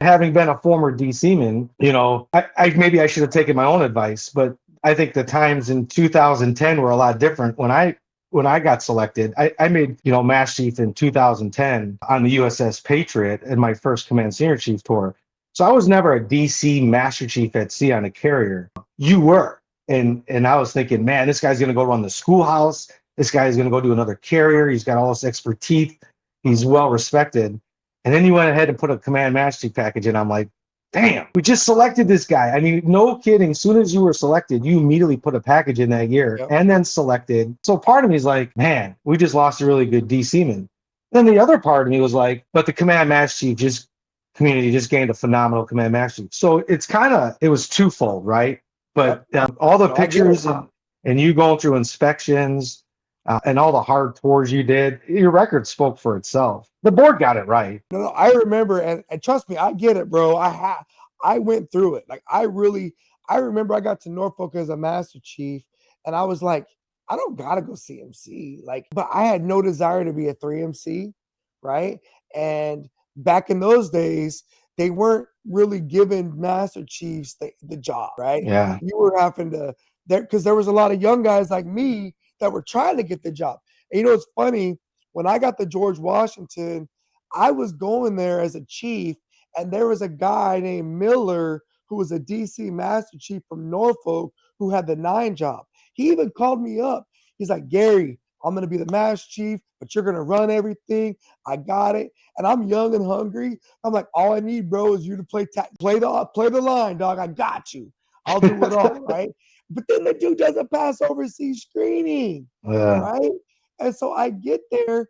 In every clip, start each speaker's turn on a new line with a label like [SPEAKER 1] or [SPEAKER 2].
[SPEAKER 1] having been a former DC man, maybe I should have taken my own advice, but I think the times in 2010 were a lot different. When I got selected, I made, Master Chief in 2010 on the USS Patriot in my first Command Senior Chief tour. So I was never a DC Master Chief at sea on a carrier. You were. And I was thinking, man, this guy's going to go run the schoolhouse. This guy's going to go do another carrier. He's got all this expertise. He's well respected. And then you went ahead and put a Command Master Chief package in. I'm like, damn, we just selected this guy. I mean, no kidding. As soon as you were selected, you immediately put a package in that year. Yep. And then selected. So part of me is like, man, we just lost a really good DC man. Then the other part of me was like, but the Command Master Chief community just gained a phenomenal Command Master Chief. So it was twofold, right? But all the pictures and you going through inspections and all the hard tours you did, your record spoke for itself. The board got it right.
[SPEAKER 2] No, I remember, and trust me, I get it, bro. I went through it. Like, I remember I got to Norfolk as a Master Chief, and I was like, I don't gotta go CMC. Like, but I had no desire to be a 3MC, right? And back in those days, they weren't really giving Master Chiefs the job, right?
[SPEAKER 1] Yeah.
[SPEAKER 2] You were having to, because there was a lot of young guys like me that were trying to get the job. And it's funny, when I got the George Washington, I was going there as a chief, and there was a guy named Miller who was a DC Master Chief from Norfolk who had the 9 job. He even called me up. He's like, Gary, I'm going to be the Master Chief, but you're going to run everything. I got it. And I'm young and hungry. I'm like, all I need, bro, is you to play the line, dog. I got you. I'll do it all, right? But then the dude doesn't pass overseas screening, right? And so I get there,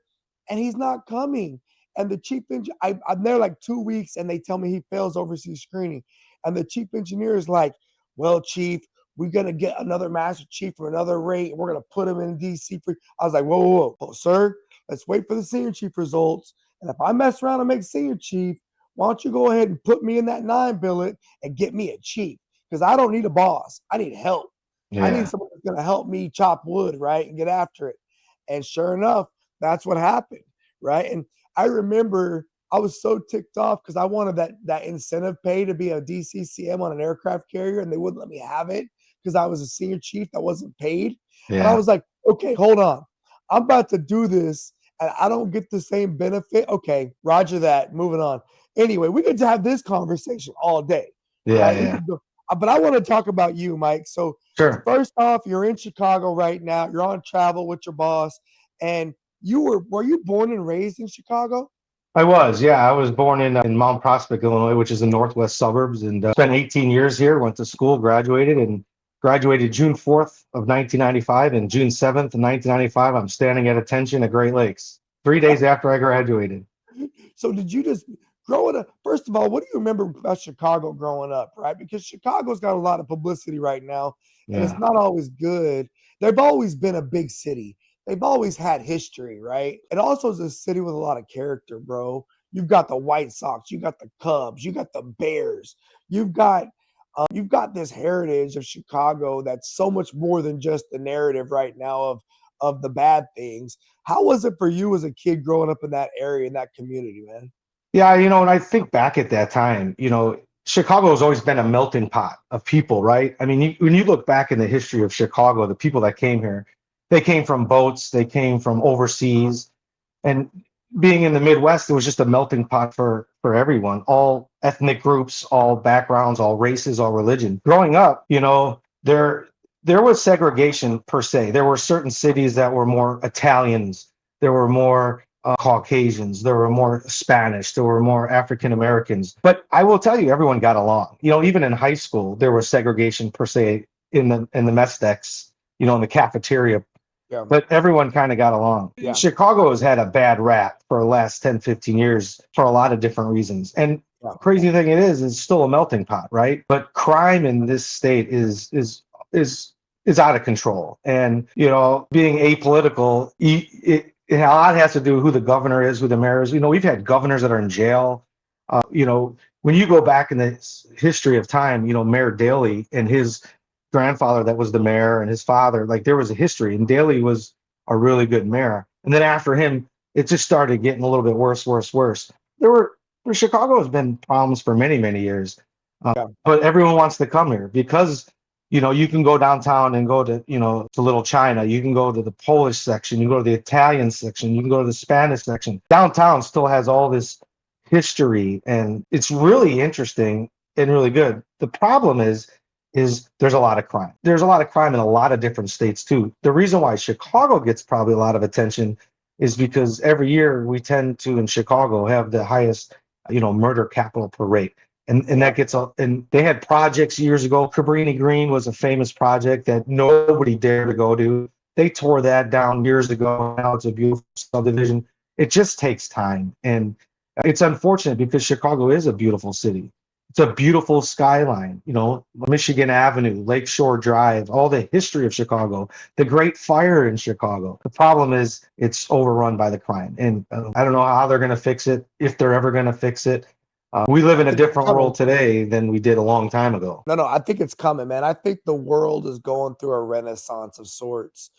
[SPEAKER 2] and he's not coming. And the chief engineer, I'm there like 2 weeks, and they tell me he fails overseas screening. And the chief engineer is like, well, Chief, we're going to get another Master Chief for another rate, and we're going to put him in DC. I was like, whoa. Oh, sir, let's wait for the Senior Chief results. And if I mess around and make Senior Chief, why don't you go ahead and put me in that 9 billet and get me a Chief? Because I don't need a boss. I need help. Yeah. I need someone that's going to help me chop wood, right, and get after it. And sure enough, that's what happened, right? And I remember I was so ticked off because I wanted that incentive pay to be a DCCM on an aircraft carrier, and they wouldn't let me have it because I was a Senior Chief that wasn't paid. Yeah. And I was like, okay, hold on. I'm about to do this, and I don't get the same benefit. Okay, roger that. Moving on. Anyway, we get to have this conversation all day.
[SPEAKER 1] Yeah,
[SPEAKER 2] right?
[SPEAKER 1] yeah.
[SPEAKER 2] But I want to talk about you, Mike. So
[SPEAKER 1] sure.
[SPEAKER 2] First off, you're in Chicago right now. You're on travel with your boss, and were you born and raised in Chicago?
[SPEAKER 1] I was, yeah. I was born in Mount Prospect, Illinois, which is the northwest suburbs, and spent 18 years here. Went to school, graduated June 4th of 1995, and June 7th of 1995, I'm standing at attention at Great Lakes 3 days after I graduated.
[SPEAKER 2] So did you just growing up? First of all, what do you remember about Chicago growing up, right? Because Chicago's got a lot of publicity right now, and it's not always good. They've always been a big city. They've always had history, right? It also is a city with a lot of character, bro. You've got the White Sox, you got the Cubs, you got the Bears, you've got this heritage of Chicago that's so much more than just the narrative right now of the bad things. How was it for you as a kid growing up in that area, in that community, man?
[SPEAKER 1] Yeah, when I think back at that time, Chicago has always been a melting pot of people, right? I mean, when you look back in the history of Chicago, the people that came here, they came from boats, they came from overseas, and being in the Midwest, it was just a melting pot for everyone, all ethnic groups, all backgrounds, all races, all religion. Growing up, there was segregation per se. There were certain cities that were more Italians, there were more Caucasians, there were more Spanish, there were more African Americans. But I will tell you, everyone got along. Even in high school, there was segregation per se in the mess decks, in the cafeteria. Yeah. But everyone kind of got along. Yeah. Chicago has had a bad rap for the last 10, 15 years for a lot of different reasons. And the crazy thing it's still a melting pot, right? But crime in this state is out of control. And, being apolitical, a lot has to do with who the governor is, who the mayor is. We've had governors that are in jail. When you go back in the history of time, Mayor Daley and his grandfather that was the mayor and his father, like there was a history, and Daley was a really good mayor. And then after him, it just started getting a little bit worse. There were Chicago has been problems for many, many years.
[SPEAKER 2] Yeah.
[SPEAKER 1] But everyone wants to come here because, you can go downtown and go to, to Little China. You can go to the Polish section. You can go to the Italian section. You can go to the Spanish section. Downtown still has all this history, and it's really interesting and really good. The problem is there's a lot of crime. There's a lot of crime in a lot of different states too. The reason why Chicago gets probably a lot of attention is because every year we tend to in Chicago have the highest, murder capital per rate. And that gets up, and they had projects years ago. Cabrini Green was a famous project that nobody dared to go to. They tore that down years ago. Now it's a beautiful subdivision. It just takes time. And it's unfortunate because Chicago is a beautiful city. It's a beautiful skyline, Michigan Avenue, Lakeshore Drive, all the history of Chicago, the Great Fire in Chicago. The problem is it's overrun by the crime. And I don't know how they're going to fix it, if they're ever going to fix it. We live in a different world today than we did a long time ago.
[SPEAKER 2] No, I think it's coming, man. I think the world is going through a renaissance of sorts.